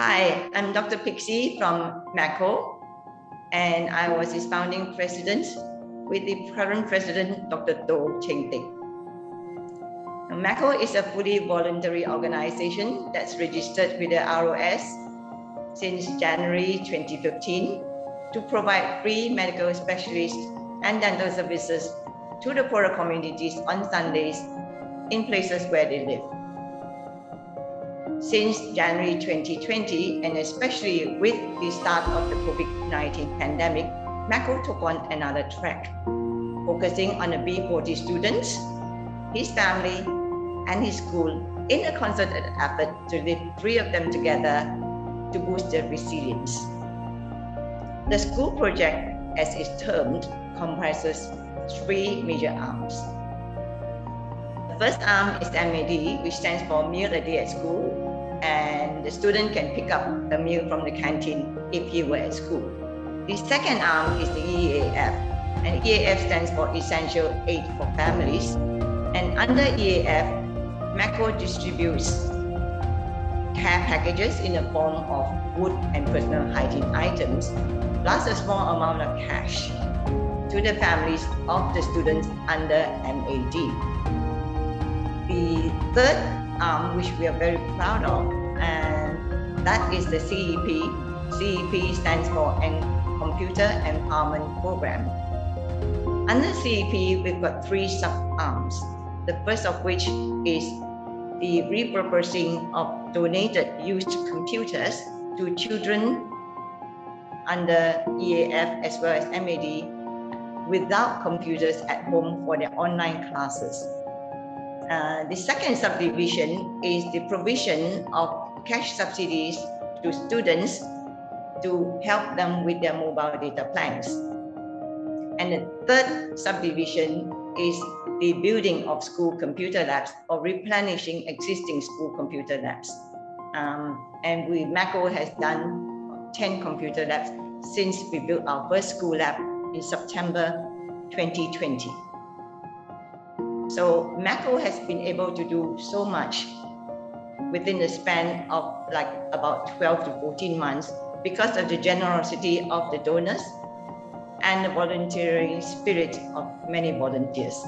Hi, I'm Dr. Pixie from MACO, and I was its founding president with the current president, Dr. Do Cheng Ting. MACO is a fully voluntary organization that's registered with the ROS since January 2015 to provide free medical specialists and dental services to the poorer communities on Sundays in places where they live. Since January 2020, and especially with the start of the COVID-19 pandemic, MACO took on another track, focusing on the B40 students, his family, and his school in a concerted effort to lift three of them together to boost their resilience. The school project, as it's termed, comprises three major arms. The first arm is MAD, which stands for Meal a Day at School, and the student can pick up a meal from the canteen if he were at school. The second arm is the EAF, and EAF stands for Essential Aid for Families. And under EAF, MACO distributes care packages in the form of food and personal hygiene items, plus a small amount of cash to the families of the students under MAD. The third arm, which we are very proud of, and that is the CEP. CEP stands for Computer Empowerment Program. Under CEP, we've got three sub-arms. The first of which is the repurposing of donated used computers to children under EAF as well as MAD without computers at home for their online classes. The second subdivision is the provision of cash subsidies to students to help them with their mobile data plans. And the third subdivision is the building of school computer labs or replenishing existing school computer labs. And MACO has done 10 computer labs since we built our first school lab in September 2020. So MACO has been able to do so much within the span of like about 12 to 14 months because of the generosity of the donors and the volunteering spirit of many volunteers.